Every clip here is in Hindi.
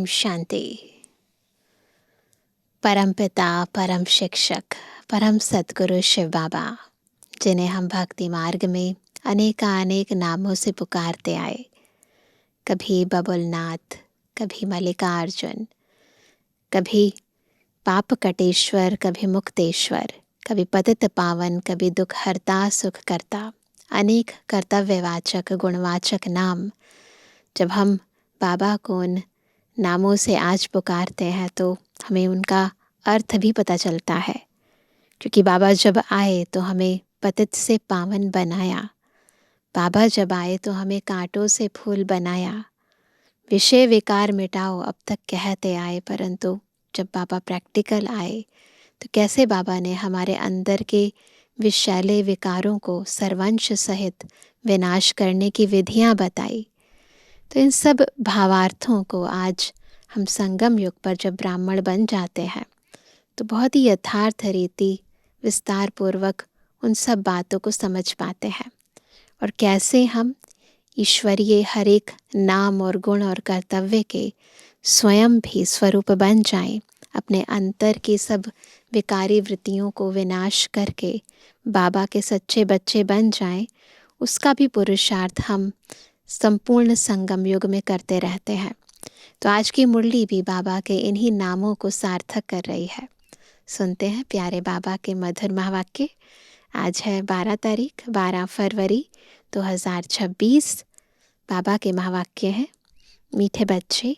ओम शांति। परम पिता, परम शिक्षक, परम सद्गुरु शिव बाबा, जिन्हें हम भक्ति मार्ग में अनेक नामों से पुकारते आए, कभी बबुलनाथ, कभी मल्लिकार्जुन, कभी पाप कटेश्वर, कभी मुक्तेश्वर, कभी पतित पावन, कभी दुख हरता सुख करता, अनेक कर्तव्यवाचक गुणवाचक नाम जब हम बाबा को उन नामों से आज पुकारते हैं तो हमें उनका अर्थ भी पता चलता है। क्योंकि बाबा जब आए तो हमें पतित से पावन बनाया, बाबा जब आए तो हमें कांटों से फूल बनाया, विषय विकार मिटाओ अब तक कहते आए, परंतु जब बाबा प्रैक्टिकल आए तो कैसे बाबा ने हमारे अंदर के विषैले विकारों को सर्वंश सहित विनाश करने की विधियां बताई। तो इन सब भावार्थों को आज हम संगम युग पर जब ब्राह्मण बन जाते हैं तो बहुत ही यथार्थ रीति विस्तार पूर्वक उन सब बातों को समझ पाते हैं और कैसे हम ईश्वरीय हर एक नाम और गुण और कर्तव्य के स्वयं भी स्वरूप बन जाएं, अपने अंतर की सब विकारी वृत्तियों को विनाश करके बाबा के सच्चे बच्चे बन जाएं, उसका भी पुरुषार्थ हम संपूर्ण संगम युग में करते रहते हैं। तो आज की मुरली भी बाबा के इन्हीं नामों को सार्थक कर रही है। सुनते हैं प्यारे बाबा के मधुर महावाक्य। आज है 12 फरवरी 2026। बाबा के महावाक्य हैं, मीठे बच्चे,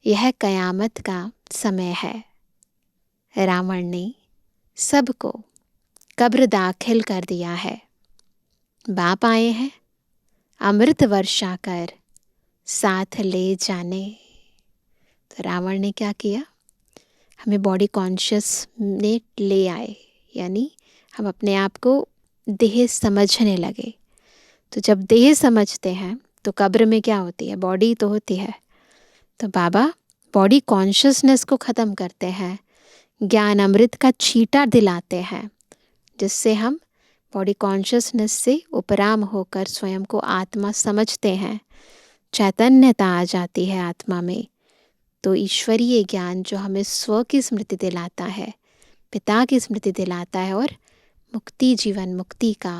यह कयामत का समय है। रावण ने सबको कब्र दाखिल कर दिया है। बाप आए हैं अमृत वर्षा कर साथ ले जाने। तो रावण ने क्या किया, हमें बॉडी कॉन्शियस में ले आए, यानी हम अपने आप को देह समझने लगे। तो जब देह समझते हैं तो कब्र में क्या होती है, बॉडी तो होती है। तो बाबा बॉडी कॉन्शियसनेस को ख़त्म करते हैं, ज्ञान अमृत का छींटा दिलाते हैं, जिससे हम बॉडी कॉन्शियसनेस से उपराम होकर स्वयं को आत्मा समझते हैं। चैतन्यता आ जाती है आत्मा में। तो ईश्वरीय ज्ञान जो हमें स्व की स्मृति दिलाता है, पिता की स्मृति दिलाता है और मुक्ति, जीवन मुक्ति का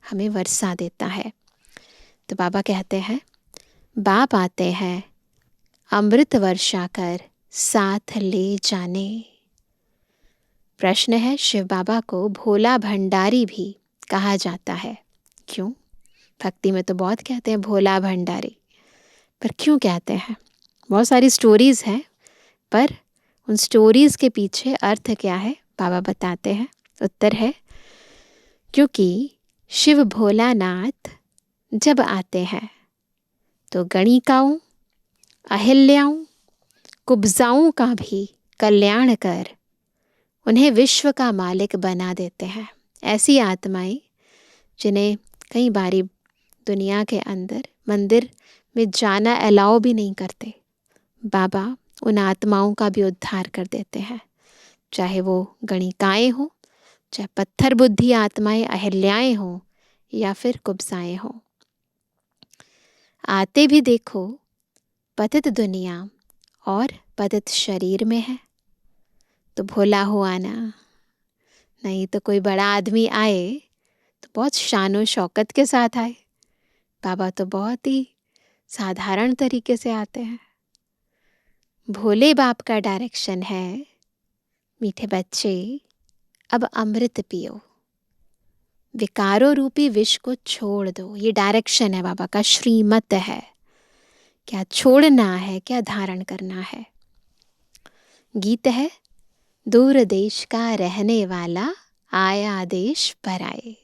हमें वर्षा देता है। तो बाबा कहते हैं, बाप आते हैं अमृत वर्षा कर साथ ले जाने। प्रश्न है, शिव बाबा को भोला भंडारी भी कहा जाता है, क्यों? भक्ति में तो बहुत कहते हैं भोला भंडारी, पर क्यों कहते हैं? बहुत सारी स्टोरीज़ हैं, पर उन स्टोरीज़ के पीछे अर्थ क्या है बाबा बताते हैं। उत्तर है, क्योंकि शिव भोलानाथ जब आते हैं तो गणिकाओं, अहिल्याओं, कुब्जाओं का भी कल्याण कर उन्हें विश्व का मालिक बना देते हैं। ऐसी आत्माएं जिन्हें कई बारी दुनिया के अंदर मंदिर में जाना अलाउ भी नहीं करते, बाबा उन आत्माओं का भी उद्धार कर देते हैं। चाहे वो गणिकाएं हों, चाहे पत्थर बुद्धि आत्माएं अहिल्याएं हों या फिर कुब्जाएं हों। आते भी देखो पतित दुनिया और पतित शरीर में है। तो भोला हो आना, नहीं तो कोई बड़ा आदमी आए तो बहुत शानो शौकत के साथ आए। बाबा तो बहुत ही साधारण तरीके से आते हैं। भोले बाप का डायरेक्शन है, मीठे बच्चे अब अमृत पियो, विकारों रूपी विष को छोड़ दो। ये डायरेक्शन है बाबा का, श्रीमत है, क्या छोड़ना है, क्या धारण करना है। गीत है, दूर देश का रहने वाला आया देश पर आए।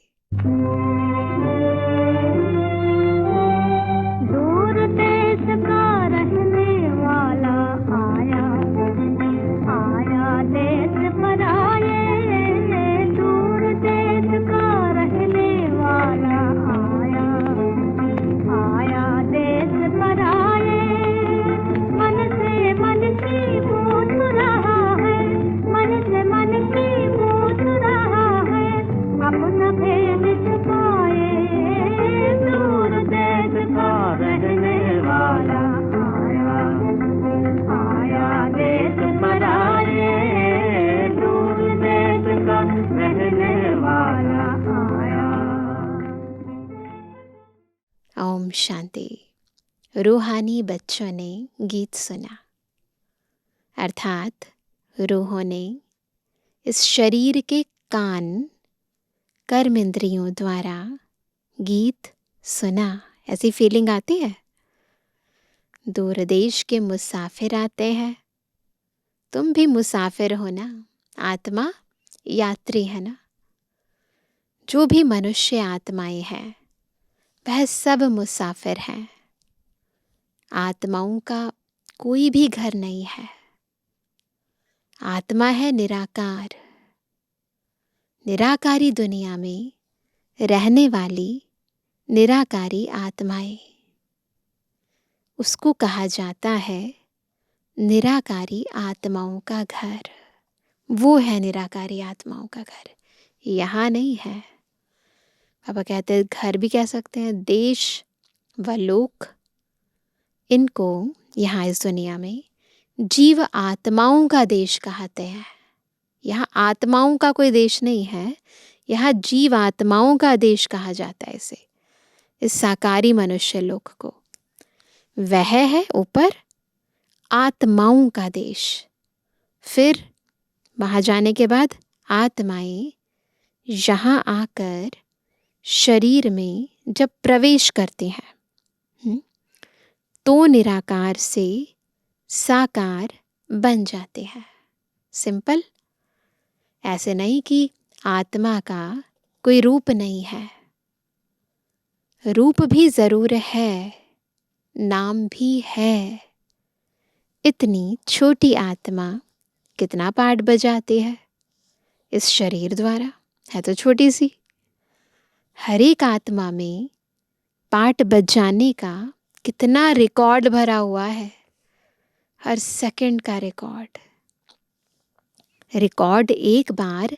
अपना कहने वाला आया। ओम शांति। रूहानी बच्चों ने गीत सुना, अर्थात रूहों ने इस शरीर के कान कर्म इंद्रियों द्वारा गीत सुना। ऐसी फीलिंग आती है? दूर देश के मुसाफिर आते हैं, तुम भी मुसाफिर हो ना, आत्मा यात्री है ना। जो भी मनुष्य आत्माएं हैं वह सब मुसाफिर हैं। आत्माओं का कोई भी घर नहीं है। आत्मा है निराकार। निराकारी दुनिया में रहने वाली निराकारी आत्माएं, उसको कहा जाता है निराकारी आत्माओं का घर। वो है निराकारी आत्माओं का घर, यहाँ नहीं है। पापा कहते हैं घर भी कह सकते हैं, देश व लोक, इनको यहाँ इस दुनिया में जीव आत्माओं का देश कहते हैं। यहाँ आत्माओं का कोई देश नहीं है, यहाँ जीव आत्माओं का देश कहा जाता है इसे, इस साकारी मनुष्य लोक को। वह है ऊपर आत्माओं का देश। फिर वहाँ जाने के बाद आत्माएं यहाँ आकर शरीर में जब प्रवेश करती हैं तो निराकार से साकार बन जाते हैं। सिंपल। ऐसे नहीं कि आत्मा का कोई रूप नहीं है। रूप भी जरूर है, नाम भी है। इतनी छोटी आत्मा कितना पाठ बजाती है इस शरीर द्वारा, है तो छोटी सी। हर एक आत्मा में पाठ बजाने का कितना रिकॉर्ड भरा हुआ है, हर सेकंड का रिकॉर्ड। रिकॉर्ड एक बार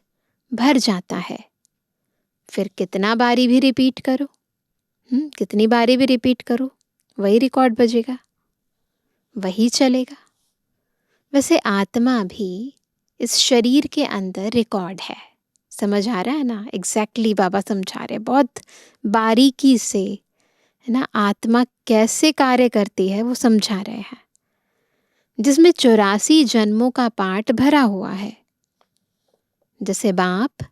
भर जाता है, फिर कितना बारी भी रिपीट करो, कितनी बारी भी रिपीट करो, वही रिकॉर्ड बजेगा, वही चलेगा। वैसे आत्मा भी इस शरीर के अंदर रिकॉर्ड है। समझ आ रहा है ना? एग्जैक्टली बाबा समझा रहे, बहुत बारीकी से, है ना, आत्मा कैसे कार्य करती है वो समझा रहे हैं, जिसमें 84 जन्मों का पाठ भरा हुआ है। जैसे बाप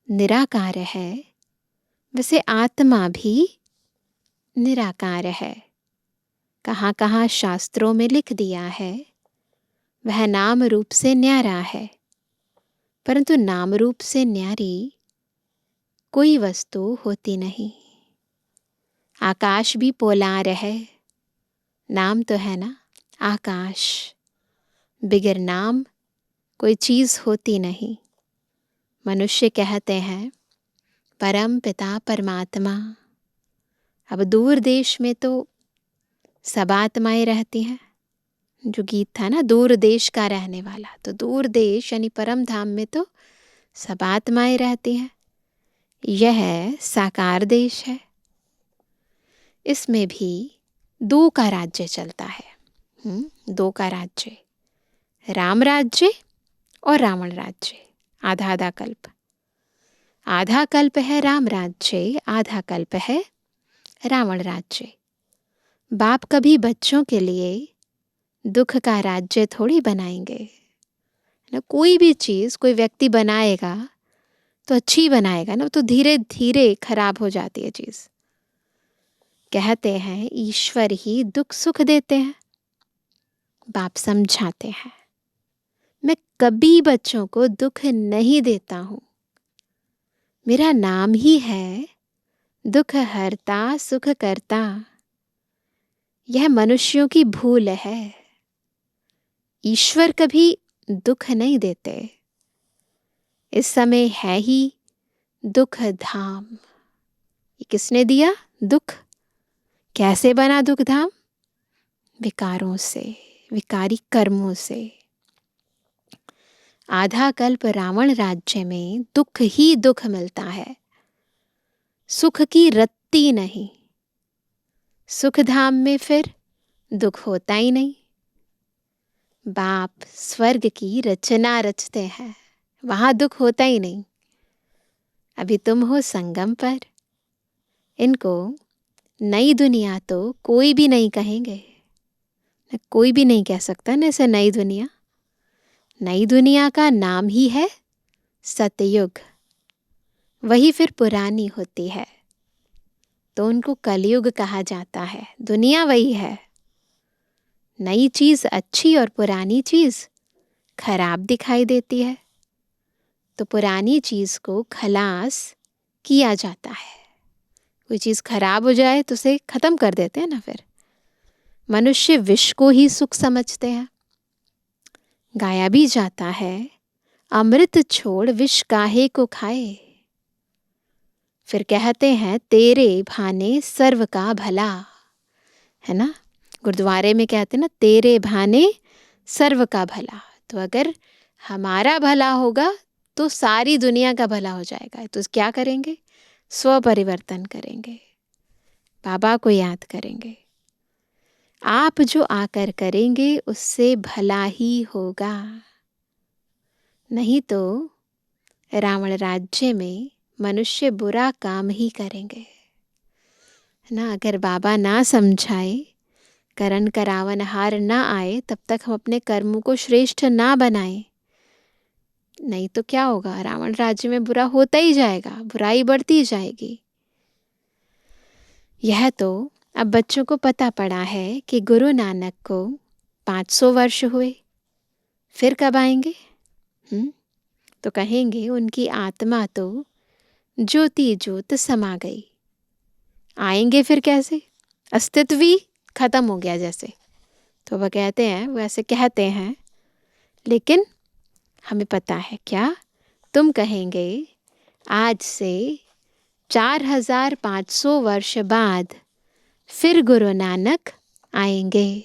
निराकार है, वैसे आत्मा भी निराकार है। कहाँ कहाँ शास्त्रों में लिख दिया है वह नाम रूप से न्यारा है, परंतु नाम रूप से न्यारी कोई वस्तु होती नहीं। आकाश भी पोलार है, नाम तो है ना आकाश। बिगर नाम कोई चीज़ होती नहीं। मनुष्य कहते हैं परम पिता परमात्मा। अब दूर देश में तो सब आत्माएं रहती हैं। जो गीत था ना, दूर देश का रहने वाला, तो दूर देश यानी परम धाम में तो सब आत्माएं रहती हैं। यह साकार देश है। इसमें भी दो का राज्य चलता है। दो का राज्य, राम राज्य और रावण राज्य। आधा आधा कल्प। आधा कल्प है राम राज्य, आधा कल्प है रावण राज्य। बाप कभी बच्चों के लिए दुख का राज्य थोड़ी बनाएंगे ना। कोई भी चीज़ कोई व्यक्ति बनाएगा तो अच्छी बनाएगा ना, तो धीरे धीरे खराब हो जाती है चीज़। कहते हैं ईश्वर ही दुख सुख देते हैं। बाप समझाते हैं मैं कभी बच्चों को दुख नहीं देता हूँ। मेरा नाम ही है दुख हरता सुख करता। यह मनुष्यों की भूल है। ईश्वर कभी दुख नहीं देते। इस समय है ही दुख धाम। ये किसने दिया दुख? कैसे बना दुख धाम? विकारों से, विकारी कर्मों से। आधा कल्प रावण राज्य में दुख ही दुख मिलता है, सुख की रत्ती नहीं। सुख धाम में फिर दुख होता ही नहीं। बाप स्वर्ग की रचना रचते हैं, वहां दुख होता ही नहीं। अभी तुम हो संगम पर। इनको नई दुनिया तो कोई भी नहीं कहेंगे, कोई भी नहीं कह सकता ना इसे नई दुनिया। नई दुनिया का नाम ही है सतयुग, वही फिर पुरानी होती है, तो उनको कलयुग कहा जाता है। दुनिया वही है, नई चीज अच्छी और पुरानी चीज खराब दिखाई देती है, तो पुरानी चीज को खलास किया जाता है। कोई चीज खराब हो जाए तो उसे खत्म कर देते हैं ना। फिर मनुष्य विष को ही सुख समझते हैं। गाया भी जाता है, अमृत छोड़ विष काहे को खाए। फिर कहते हैं तेरे भाने सर्व का भला, है ना। गुरुद्वारे में कहते हैं ना, तेरे भाने सर्व का भला। तो अगर हमारा भला होगा तो सारी दुनिया का भला हो जाएगा। तो क्या करेंगे? स्व परिवर्तन करेंगे, बाबा को याद करेंगे। आप जो आकर करेंगे उससे भला ही होगा, नहीं तो रावण राज्य में मनुष्य बुरा काम ही करेंगे, है ना। अगर बाबा ना समझाए, करण करावन हार ना आए, तब तक हम अपने कर्मों को श्रेष्ठ ना बनाएं, नहीं तो क्या होगा? रावण राज्य में बुरा होता ही जाएगा, बुराई बढ़ती जाएगी। यह तो अब बच्चों को पता पड़ा है कि गुरु नानक को 500 वर्ष हुए, फिर कब आएंगे? तो कहेंगे उनकी आत्मा तो ज्योति ज्योत समा गई। आएंगे फिर कैसे? अस्तित्व ही खत्म हो गया जैसे। तो वह कहते हैं, वो ऐसे कहते हैं, लेकिन हमें पता है क्या? तुम कहेंगे आज से 4500 वर्ष बाद फिर गुरु नानक आएंगे।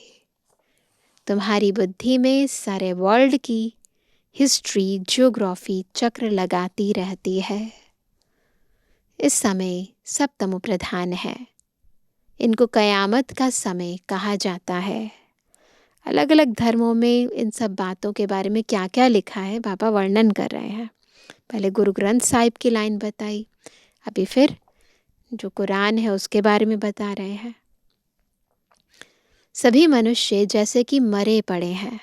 तुम्हारी बुद्धि में सारे वर्ल्ड की हिस्ट्री, ज्योग्राफी चक्र लगाती रहती है। इस समय सब तमो प्रधान है, इनको कयामत का समय कहा जाता है। अलग अलग धर्मों में इन सब बातों के बारे में क्या क्या लिखा है बाबा वर्णन कर रहे हैं। पहले गुरु ग्रंथ साहिब की लाइन बताई, अभी फिर जो कुरान है उसके बारे में बता रहे हैं। सभी मनुष्य जैसे कि मरे पड़े हैं,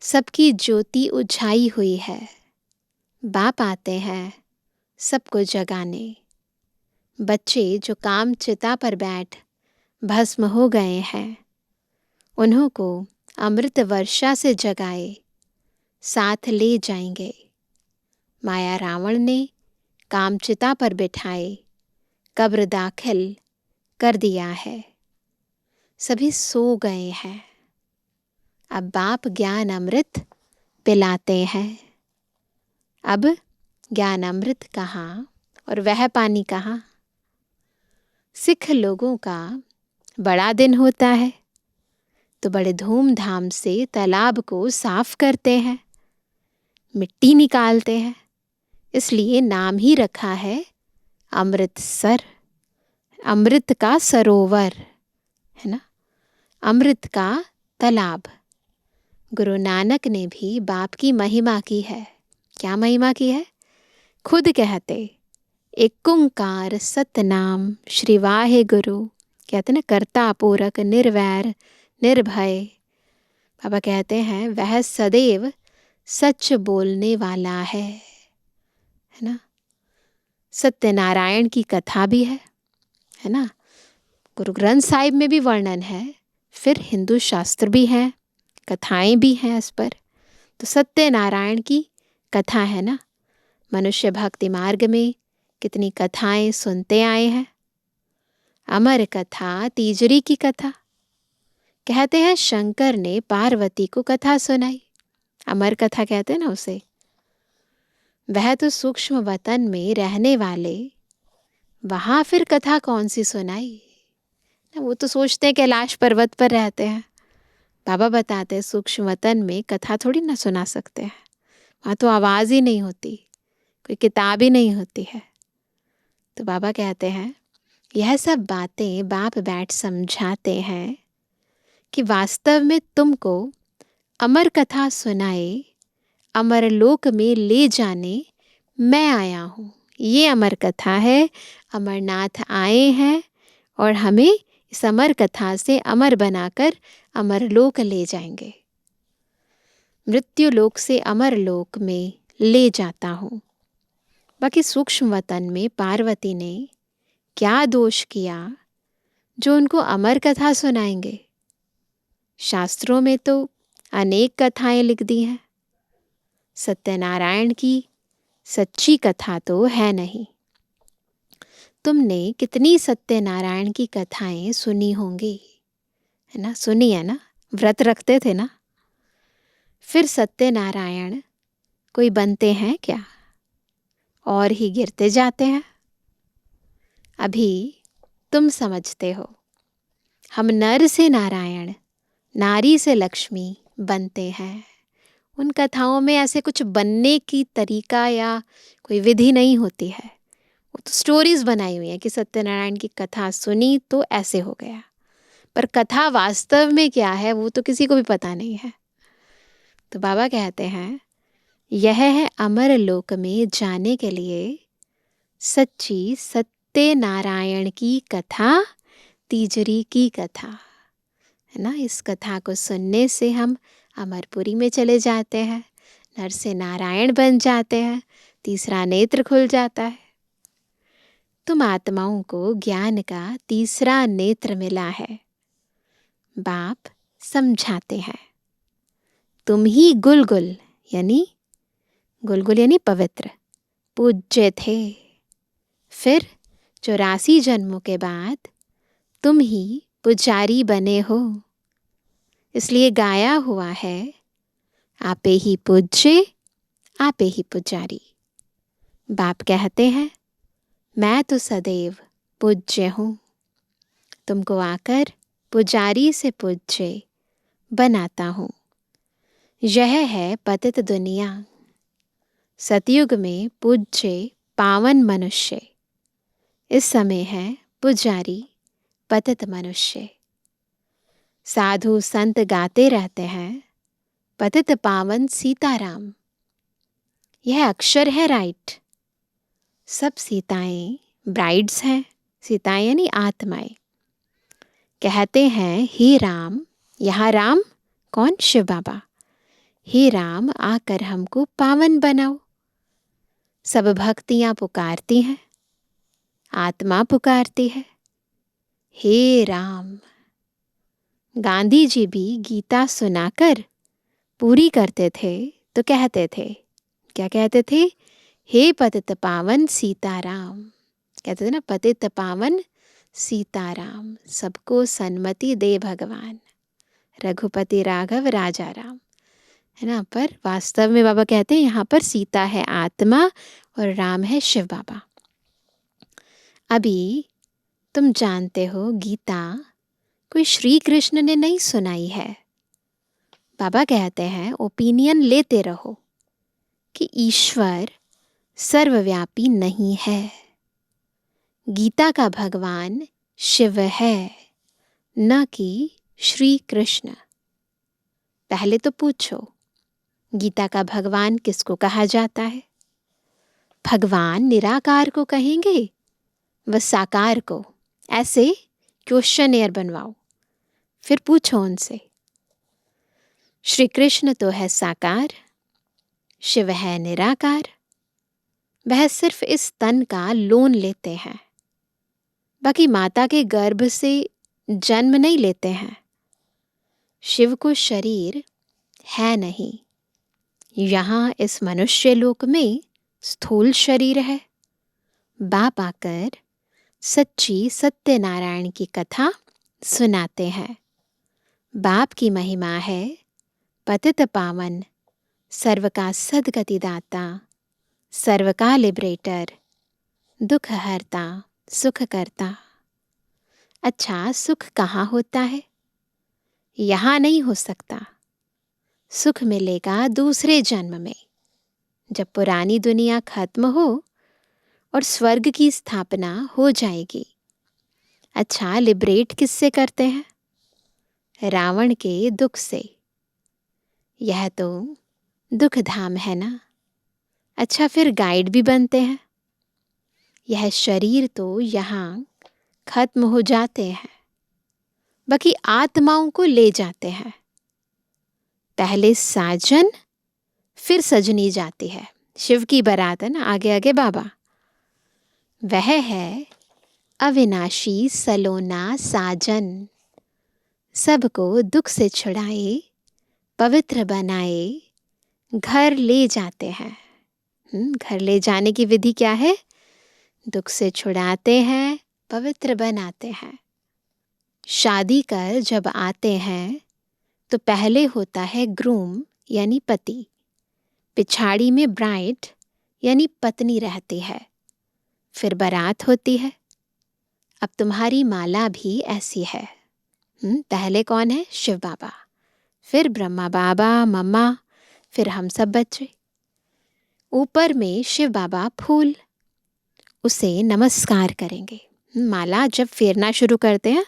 सबकी ज्योति उझाई हुई है। बाप आते हैं सबको जगाने। बच्चे जो काम चिता पर बैठ भस्म हो गए हैं, उन्हों को अमृत वर्षा से जगाए साथ ले जाएंगे। माया रावण ने कामचिता पर बिठाए कब्र दाखिल कर दिया है, सभी सो गए हैं। अब बाप ज्ञान अमृत पिलाते हैं। अब ज्ञान अमृत कहाँ और वह पानी कहाँ? सिख लोगों का बड़ा दिन होता है तो बड़े धूमधाम से तालाब को साफ करते हैं, मिट्टी निकालते हैं। इसलिए नाम ही रखा है अमृतसर, अमृत का सरोवर, है ना, अमृत का तालाब। गुरु नानक ने भी बाप की महिमा की है। क्या महिमा की है? खुद कहते, एक ओंकार सतनाम श्री वाहे गुरु। कहते ना, कर्ता पूरक निर्वैर निर्भय। बाबा कहते हैं वह सदैव सच बोलने वाला है ना। सत्यनारायण की कथा भी है ना। गुरु ग्रंथ साहिब में भी वर्णन है, फिर हिंदू शास्त्र भी हैं, कथाएं भी हैं इस पर। तो सत्यनारायण की कथा है ना। मनुष्य भक्ति मार्ग में कितनी कथाएं सुनते आए हैं। अमर कथा, तीजरी की कथा। कहते हैं शंकर ने पार्वती को कथा सुनाई, अमर कथा कहते हैं ना उसे। वह तो सूक्ष्म वतन में रहने वाले, वहां फिर कथा कौन सी सुनाई? वो तो सोचते हैं कैलाश पर्वत पर रहते हैं। बाबा बताते हैं सूक्ष्म वतन में कथा थोड़ी ना सुना सकते हैं, वहाँ तो आवाज़ ही नहीं होती, कोई किताब ही नहीं होती है। तो बाबा कहते हैं यह सब बातें बाप बैठ समझाते हैं कि वास्तव में तुमको अमर कथा सुनाए, अमर लोक में ले जाने मैं आया हूँ। ये अमर कथा है, अमरनाथ आए हैं और हमें इस अमर कथा से अमर बनाकर अमरलोक ले जाएंगे। मृत्यु लोक से अमर लोक में ले जाता हूँ। बाकी सूक्ष्म वतन में पार्वती ने क्या दोष किया जो उनको अमर कथा सुनाएंगे? शास्त्रों में तो अनेक कथाएं लिख दी हैं। सत्यनारायण की सच्ची कथा तो है नहीं। तुमने कितनी सत्यनारायण की कथाएं सुनी होंगी, है ना? सुनी है ना? व्रत रखते थे ना? फिर सत्यनारायण कोई बनते हैं क्या? और ही गिरते जाते हैं। अभी तुम समझते हो, हम नर से नारायण, नारी से लक्ष्मी बनते हैं। उन कथाओं में ऐसे कुछ बनने की तरीका या कोई विधि नहीं होती है। वो तो स्टोरीज बनाई हुई हैं कि सत्यनारायण की कथा सुनी तो ऐसे हो गया, पर कथा वास्तव में क्या है वो तो किसी को भी पता नहीं है। तो बाबा कहते हैं, यह है अमर लोक में जाने के लिए सच्ची सत्यनारायण की कथा, तीजरी की कथा, है ना? इस कथा को सुनने से हम अमरपुरी में चले जाते हैं, नर से नारायण बन जाते हैं, तीसरा नेत्र खुल जाता है। तुम आत्माओं को ज्ञान का तीसरा नेत्र मिला है। बाप समझाते हैं, तुम ही गुलगुल यानी पवित्र पूज्य थे। फिर 84 जन्मों के बाद तुम ही पुजारी बने हो। इसलिए गाया हुआ है, आपे ही पूज्य, आपे ही पुजारी। बाप कहते हैं, मैं तो सदैव पूज्य हूँ, तुमको आकर पुजारी से पूज्य बनाता हूँ। यह है पतित दुनिया। सतयुग में पूज्य पावन मनुष्य, इस समय है पुजारी पतित मनुष्य। साधु संत गाते रहते हैं, पतित पावन सीताराम। यह अक्षर है राइट। सब सीताएं ब्राइड्स हैं। सीताएं यानी आत्माएं। कहते हैं, हे राम, यहाँ राम कौन? शिव बाबा। हे राम, आकर हमको पावन बनाओ। सब भक्तियां पुकारती हैं, आत्मा पुकारती है, हे राम। गांधी जी भी गीता सुनाकर पूरी करते थे तो कहते थे, क्या कहते थे? हे पतित पावन सीताराम। कहते थे ना, पतित पावन सीताराम, सबको सन्मति दे भगवान, रघुपति राघव राजा राम, है ना? पर वास्तव में बाबा कहते हैं, यहाँ पर सीता है आत्मा और राम है शिव बाबा। अभी तुम जानते हो, गीता कोई श्री कृष्ण ने नहीं सुनाई है। बाबा कहते हैं, ओपिनियन लेते रहो कि ईश्वर सर्वव्यापी नहीं है। गीता का भगवान शिव है, न कि श्री कृष्ण। पहले तो पूछो, गीता का भगवान किसको कहा जाता है? भगवान निराकार को कहेंगे व साकार को? ऐसे क्वेश्चनेयर बनवाओ, फिर पूछो उनसे। श्री कृष्ण तो है साकार, शिव है निराकार। वह सिर्फ इस तन का लोन लेते हैं, बाकी माता के गर्भ से जन्म नहीं लेते हैं। शिव को शरीर है नहीं। यहाँ इस मनुष्य लोक में स्थूल शरीर है। बाप आकर सच्ची सत्यनारायण की कथा सुनाते हैं। बाप की महिमा है पतित पावन, सर्व का सद्गति दाता, सर्व का लिबरेटर, दुख हरता, सुख करता। अच्छा, सुख कहाँ होता है? यहाँ नहीं हो सकता। सुख मिलेगा दूसरे जन्म में, जब पुरानी दुनिया खत्म हो और स्वर्ग की स्थापना हो जाएगी। अच्छा, लिबरेट किससे करते हैं? रावण के दुख से। यह तो दुख धाम है ना। अच्छा, फिर गाइड भी बनते हैं। यह शरीर तो यहाँ खत्म हो जाते हैं, बाकी आत्माओं को ले जाते हैं। पहले साजन फिर सजनी जाती है। शिव की बारात है ना, आगे आगे बाबा। वह है अविनाशी सलोना साजन, सबको दुख से छुड़ाए, पवित्र बनाए, घर ले जाते हैं। घर ले जाने की विधि क्या है? दुख से छुड़ाते हैं, पवित्र बनाते हैं। शादी कर जब आते हैं तो पहले होता है ग्रूम यानी पति, पिछाड़ी में ब्राइड यानी पत्नी रहती है, फिर बारात होती है। अब तुम्हारी माला भी ऐसी है। पहले कौन है? शिव बाबा, फिर ब्रह्मा बाबा, मम्मा, फिर हम सब बच्चे। ऊपर में शिव बाबा फूल, उसे नमस्कार करेंगे। माला जब फेरना शुरू करते हैं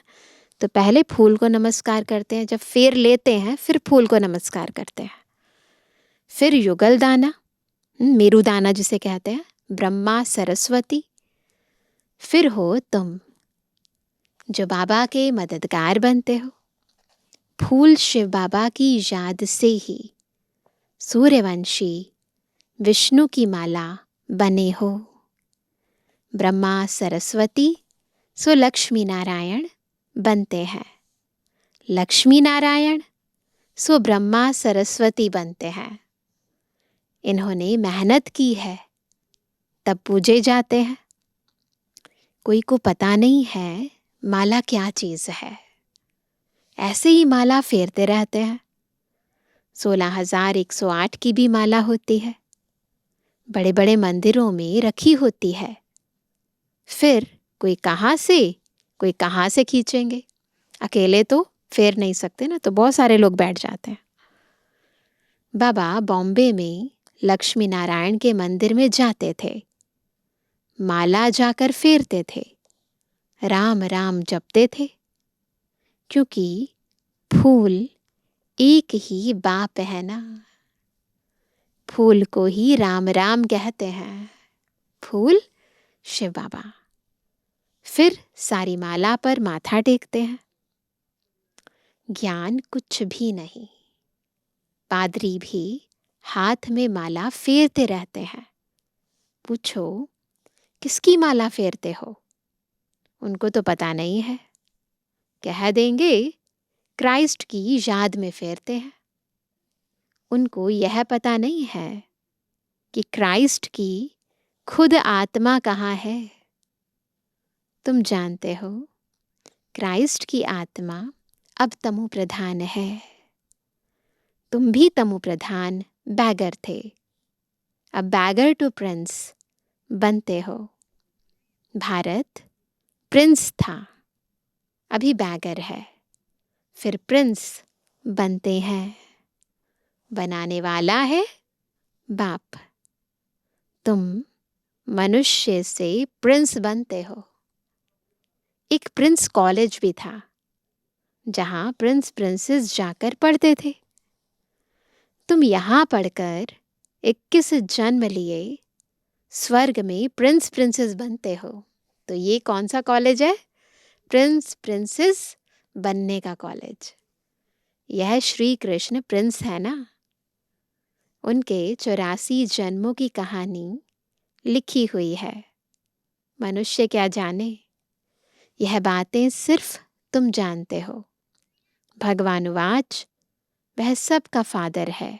तो पहले फूल को नमस्कार करते हैं, जब फेर लेते हैं फिर फूल को नमस्कार करते हैं। फिर युगल दाना, मेरू दाना जिसे कहते हैं, ब्रह्मा सरस्वती, फिर हो तुम जो बाबा के मददगार बनते हो। फूल शिव बाबा की याद से ही सूर्यवंशी विष्णु की माला बने हो। ब्रह्मा सरस्वती सो लक्ष्मी नारायण बनते हैं, लक्ष्मी नारायण सो ब्रह्मा सरस्वती बनते हैं। इन्होंने मेहनत की है तब पूजे जाते हैं। कोई को पता नहीं है माला क्या चीज़ है, ऐसे ही माला फेरते रहते हैं। 16,108 की भी माला होती है, बड़े बड़े मंदिरों में रखी होती है। फिर कोई कहाँ से खींचेंगे, अकेले तो फेर नहीं सकते ना, तो बहुत सारे लोग बैठ जाते हैं। बाबा बॉम्बे में लक्ष्मी नारायण के मंदिर में जाते थे, माला जाकर फेरते थे, राम राम जपते थे, क्योंकि फूल एक ही बाप है ना। फूल को ही राम राम कहते हैं, फूल शिव बाबा। फिर सारी माला पर माथा टेकते हैं। ज्ञान कुछ भी नहीं, पादरी भी हाथ में माला फेरते रहते हैं। पूछो किसकी माला फेरते हो? उनको तो पता नहीं है, कह देंगे क्राइस्ट की याद में फेरते हैं। उनको यह पता नहीं है कि क्राइस्ट की खुद आत्मा कहाँ है। तुम जानते हो क्राइस्ट की आत्मा अब तमु प्रधान है। तुम भी तमु प्रधान बैगर थे, अब बैगर टू प्रिंस बनते हो। भारत प्रिंस था, अभी बैगर है, फिर प्रिंस बनते हैं। बनाने वाला है बाप। तुम मनुष्य से प्रिंस बनते हो। एक प्रिंस कॉलेज भी था जहां प्रिंस प्रिंसेस जाकर पढ़ते थे। तुम यहाँ पढ़कर 21 जन्म लिए स्वर्ग में प्रिंस प्रिंसेस बनते हो। तो ये कौन सा कॉलेज है? प्रिंस प्रिंसेस बनने का कॉलेज। यह श्री कृष्ण प्रिंस है ना, उनके 84 जन्मों की कहानी लिखी हुई है। मनुष्य क्या जाने, यह बातें सिर्फ तुम जानते हो। भगवान वाच, वह सबका फादर है।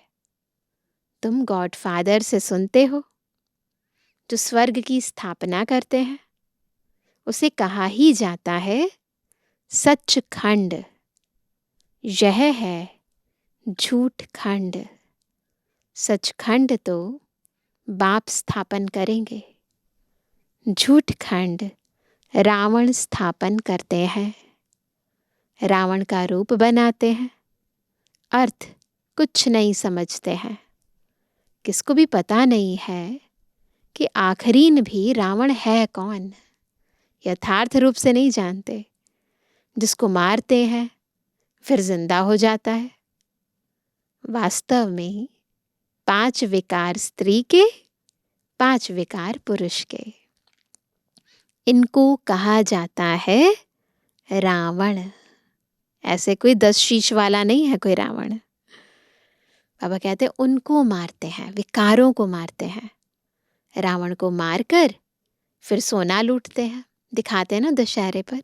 तुम गॉड फादर से सुनते हो, जो स्वर्ग की स्थापना करते हैं। उसे कहा ही जाता है सचखंड। यह है झूठ खंड। सचखंड तो बाप स्थापन करेंगे, झूठ खंड रावण स्थापन करते हैं। रावण का रूप बनाते हैं, अर्थ कुछ नहीं समझते हैं। किसको भी पता नहीं है कि आखरीन भी रावण है कौन, यथार्थ रूप से नहीं जानते। जिसको मारते हैं फिर जिंदा हो जाता है। वास्तव में 5 विकार स्त्री के, 5 विकार पुरुष के। इनको कहा जाता है रावण। ऐसे कोई 10 शीश वाला नहीं है कोई रावण। बाबा कहते हैं उनको मारते हैं, विकारों को मारते हैं। रावण को मारकर फिर सोना लूटते हैं। दिखाते हैं ना दशहरे पर,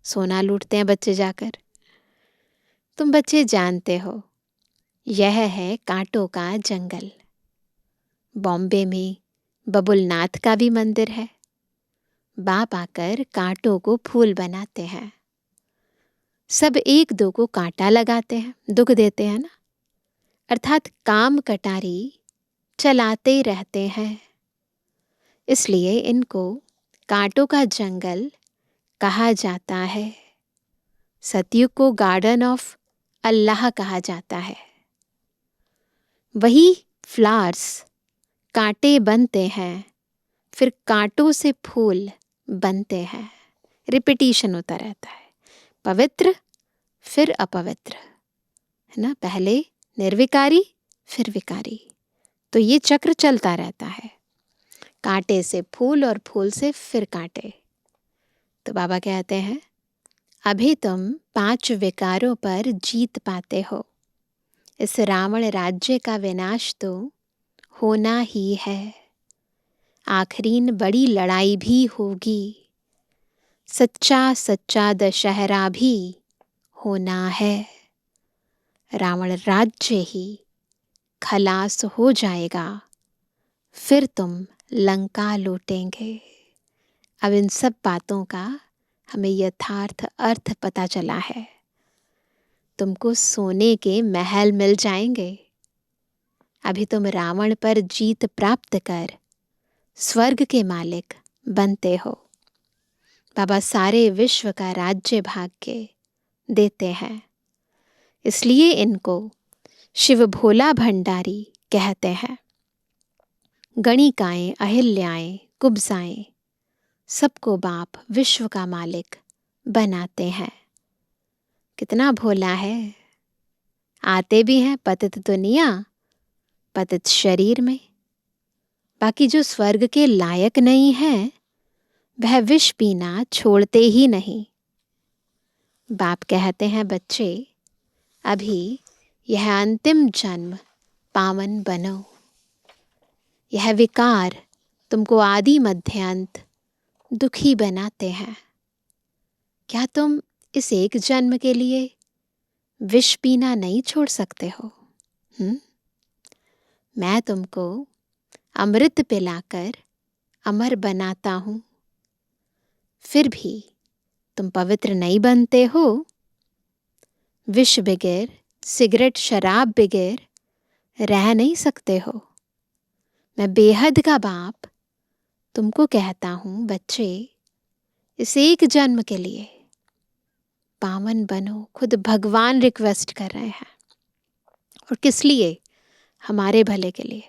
सोना लूटते हैं बच्चे जाकर। तुम बच्चे जानते हो यह है कांटों का जंगल। बॉम्बे में बबुलनाथ का भी मंदिर है। बाप आकर कांटों को फूल बनाते हैं। सब एक दो को कांटा लगाते हैं, दुख देते हैं ना, अर्थात काम कटारी चलाते रहते हैं। इसलिए इनको कांटों का जंगल कहा जाता है। सतयुग को गार्डन ऑफ अल्लाह कहा जाता है। वही फ्लावर्स कांटे बनते हैं, फिर कांटों से फूल बनते हैं। रिपीटिशन होता रहता है। पवित्र फिर अपवित्र, है ना, पहले निर्विकारी फिर विकारी। तो ये चक्र चलता रहता है, कांटे से फूल और फूल से फिर कांटे। तो बाबा कहते हैं अभी तुम 5 विकारों पर जीत पाते हो। इस रावण राज्य का विनाश तो होना ही है। आखिरीन बड़ी लड़ाई भी होगी। सच्चा सच्चा दशहरा भी होना है। रावण राज्य ही खलास हो जाएगा, फिर तुम लंका लूटेंगे। अब इन सब बातों का हमें यथार्थ अर्थ पता चला है। तुमको सोने के महल मिल जाएंगे। अभी तुम रावण पर जीत प्राप्त कर स्वर्ग के मालिक बनते हो। बाबा सारे विश्व का राज्य भाग्य देते हैं। इसलिए इनको शिव भोला भंडारी कहते हैं। गणिकाएं, अहिल्याएं, कुब्जाएं, सबको बाप विश्व का मालिक बनाते हैं। कितना भोला है। आते भी हैं पतित दुनिया, पतित शरीर में। बाकी जो स्वर्ग के लायक नहीं है वह विष पीना छोड़ते ही नहीं। बाप कहते हैं बच्चे अभी यह अंतिम जन्म पावन बनो। यह विकार तुमको आदि मध्य अंत दुखी बनाते हैं। क्या तुम इस एक जन्म के लिए विष पीना नहीं छोड़ सकते हो? मैं तुमको अमृत पिलाकर अमर बनाता हूँ, फिर भी तुम पवित्र नहीं बनते हो। विष बगैर, सिगरेट शराब बगैर रह नहीं सकते हो। मैं बेहद का बाप तुमको कहता हूँ बच्चे, इस एक जन्म के लिए पावन बनो। खुद भगवान रिक्वेस्ट कर रहे हैं। और किस लिए? हमारे भले के लिए।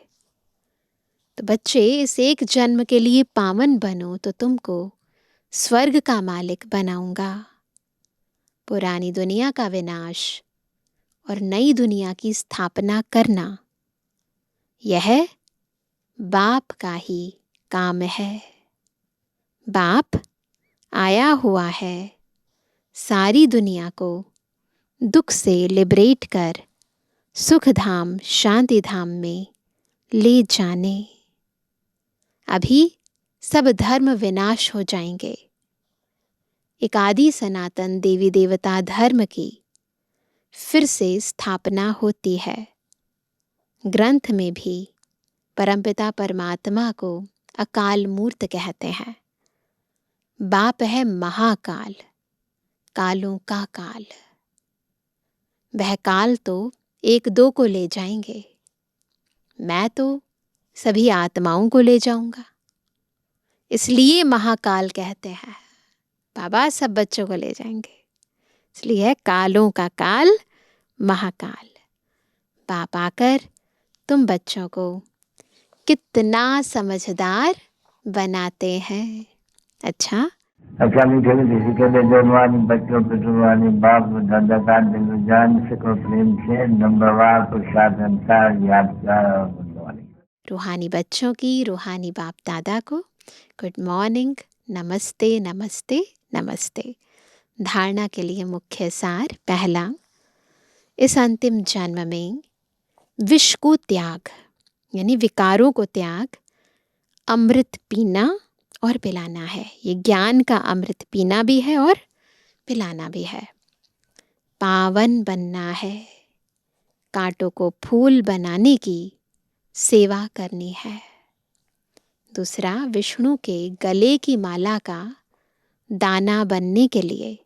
तो बच्चे इस एक जन्म के लिए पावन बनो तो तुमको स्वर्ग का मालिक बनाऊंगा। पुरानी दुनिया का विनाश और नई दुनिया की स्थापना करना, यह बाप का ही काम है। बाप आया हुआ है सारी दुनिया को दुख से लिबरेट कर सुख धाम, शांति धाम में ले जाने। अभी सब धर्म विनाश हो जाएंगे। एक आदि सनातन देवी देवता धर्म की फिर से स्थापना होती है। ग्रंथ में भी परमपिता परमात्मा को अकाल मूर्त कहते हैं। बाप है महाकाल, कालों का काल। वह काल तो 1-2 को ले जाएंगे, मैं तो सभी आत्माओं को ले जाऊंगा। इसलिए महाकाल कहते हैं। बाबा सब बच्चों को ले जाएंगे, इसलिए कालों का काल महाकाल। बाप आकर तुम बच्चों को कितना समझदार बनाते हैं। अच्छा मीठे किसी के लिए जवानी बच्चों पे जुबानी बाप दादा का दिल जान सको प्रेम से नंबरवार प्रसाद अनुसार यादगार और रूहानी बच्चों की रूहानी बाप दादा को गुड मॉर्निंग, नमस्ते नमस्ते नमस्ते। धारणा के लिए मुख्य सार। पहला, इस अंतिम जन्म में विष को त्याग यानी विकारों को त्याग अमृत पीना और पिलाना है। ये ज्ञान का अमृत पीना भी है और पिलाना भी है। पावन बनना है, कांटों को फूल बनाने की सेवा करनी है। दूसरा, विष्णु के गले की माला का दाना बनने के लिए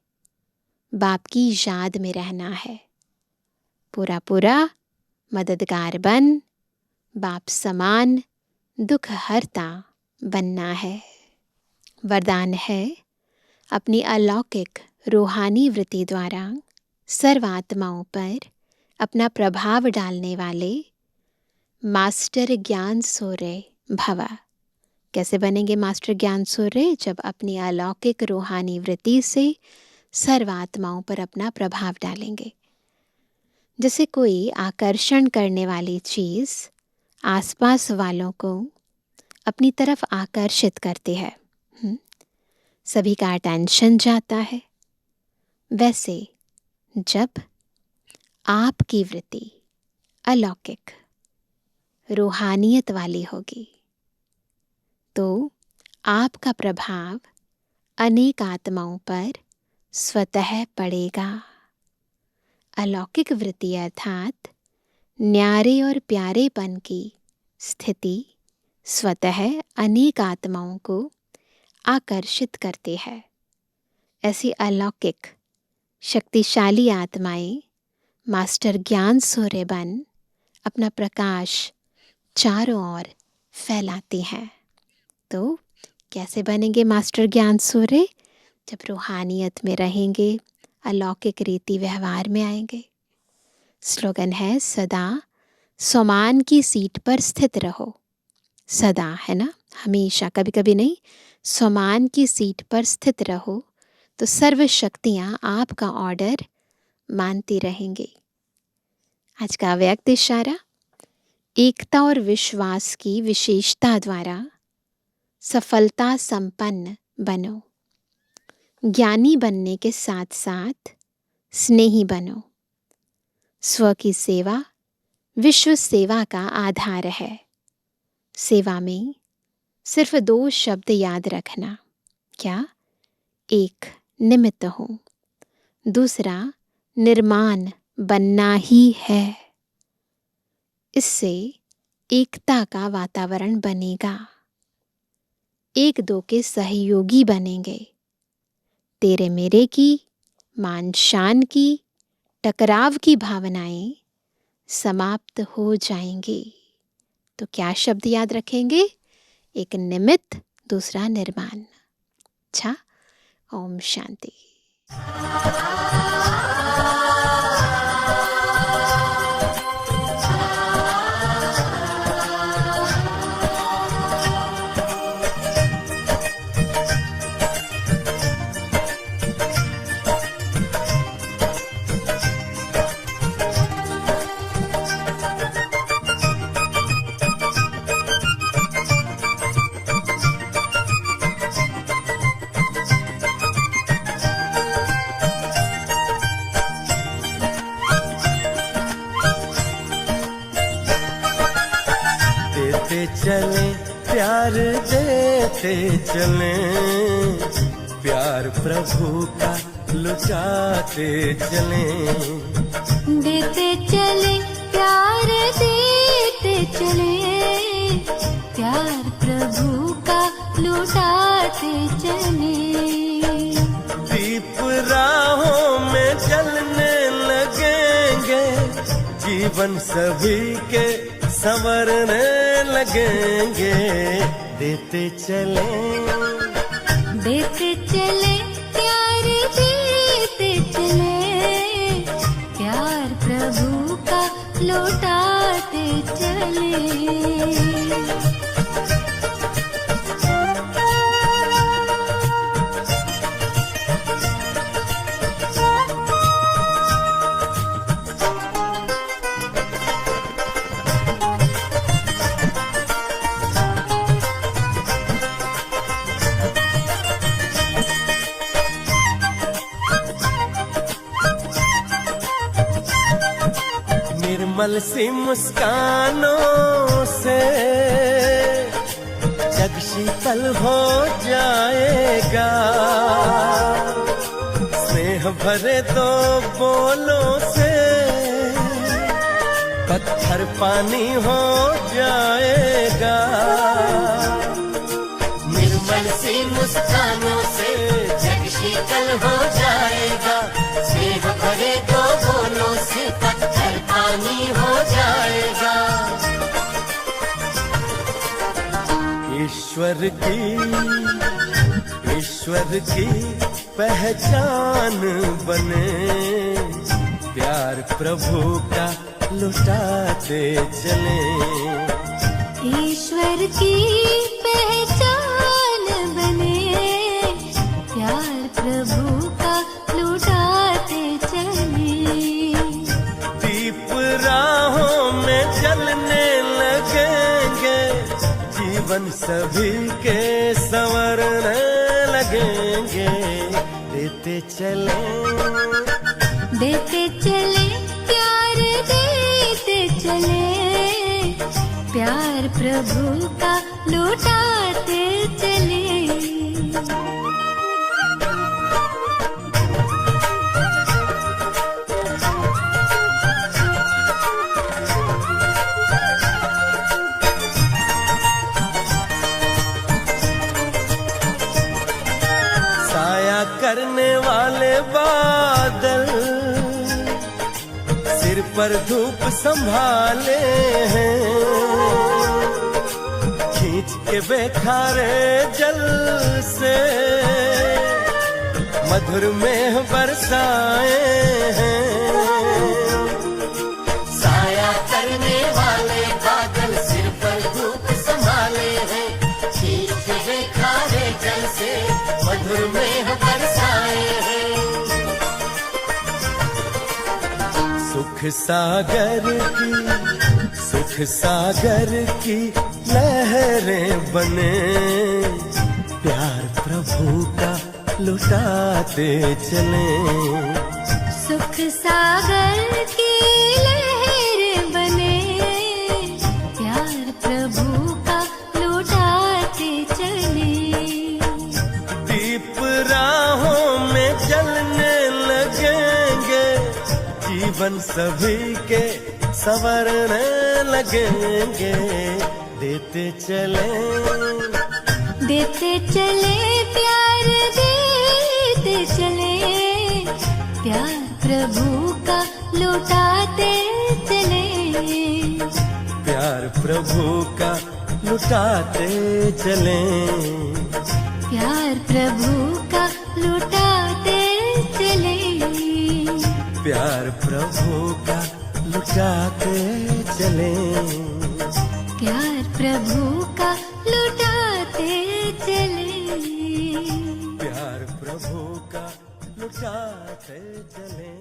बाप की याद में रहना है। पूरा पूरा मददगार बन बाप समान दुख हरता बनना है। वरदान है, अपनी अलौकिक रूहानी वृत्ति द्वारा सर्वात्माओं पर अपना प्रभाव डालने वाले मास्टर ज्ञान सूर्य भव। कैसे बनेंगे मास्टर ज्ञान सूर्य? जब अपनी अलौकिक रूहानी वृत्ति से सर्वात्माओं पर अपना प्रभाव डालेंगे। जैसे कोई आकर्षण करने वाली चीज़ आसपास वालों को अपनी तरफ आकर्षित करती है, सभी का अटेंशन जाता है। वैसे जब आपकी वृत्ति अलौकिक रूहानियत वाली होगी तो आपका प्रभाव अनेक आत्माओं पर स्वतः पड़ेगा। अलौकिक वृत्ति अर्थात न्यारे और प्यारेपन की स्थिति स्वतः अनेक आत्माओं को आकर्षित करती है। ऐसी अलौकिक शक्तिशाली आत्माएं मास्टर ज्ञान सूर्य बन अपना प्रकाश चारों ओर फैलाती हैं। तो कैसे बनेंगे मास्टर ज्ञान सूर्य? जब रूहानियत में रहेंगे, अलौकिक रीति व्यवहार में आएंगे। स्लोगन है, सदा समान की सीट पर स्थित रहो। सदा है ना, हमेशा, कभी कभी नहीं। समान की सीट पर स्थित रहो तो सर्व शक्तियाँ आपका ऑर्डर मानती रहेंगी। आज का व्यक्त इशारा, एकता और विश्वास की विशेषता द्वारा सफलता संपन्न बनो। ज्ञानी बनने के साथ साथ स्नेही बनो। स्व की सेवा विश्व सेवा का आधार है। सेवा में सिर्फ 2 शब्द याद रखना। क्या? एक, निमित्त हूँ। दूसरा, निर्माण बनना ही है। इससे एकता का वातावरण बनेगा। 1-2 के सहयोगी बनेंगे। तेरे मेरे की, मान शान की, टकराव की भावनाएं समाप्त हो जाएंगी। तो क्या शब्द याद रखेंगे? एक निमित्त, दूसरा निर्माण। अच्छा, ओम शांति। चले प्यार देते चले, प्यार प्रभु का लुटाते चले। देते चले प्यार देते चले, प्यार प्रभु का लुटाते चले। दीप राहों में जलने लगेंगे, जीवन सभी के संवरने लगेंगे। देते चले प्यार देते चले, प्यार प्रभु का लौटाते चले। निर्मल सी मुस्कानों से जग शीतल हो जाएगा, स्नेह भरे दो बोलों से पत्थर पानी हो जाएगा। निर्मल सी मुस्कानों से जग शीतल हो जाएगा, स्नेह भरे दो बोलों से पत्थर पानी हो जाएगा। ईश्वर की पहचान बने, प्यार प्रभु का लुटाते चले। ईश्वर की पहचान बने, प्यार प्रभु का लुटाते चले। दीप राहों में जलने लगेंगे, जीवन सभी के संवरने लगेंगे। देते चले प्यार देते चले, प्यार प्रभु का लुटाते चले। साया करने वाले बादल सिर पर धूप संभाले हैं, खींच के बेखारे जल से मधुर मेह बरसाए हैं। साया करने वाले बादल सिर पर धूप संभाले हैं, खींच के बेखारे जल से मधुर मेह बरसाए हैं। सुख सागर की लहरें बने, प्यार प्रभु का लुटाते चले। सुख सागर की लहर बने, प्यार प्रभु का लुटाते चले। दीप राहों में जलने लगेंगे, जीवन सभी के संवरने लगेंगे। देते चले प्यार देते चले, प्यार प्रभु का लुटाते चले। प्यार प्रभु का लुटाते चले। प्यार प्रभु का लुटाते चले। प्यार प्रभु का लुटाते चले। प्यार प्रभु का लुटाते चले। प्यार प्रभु का लुटाते चले।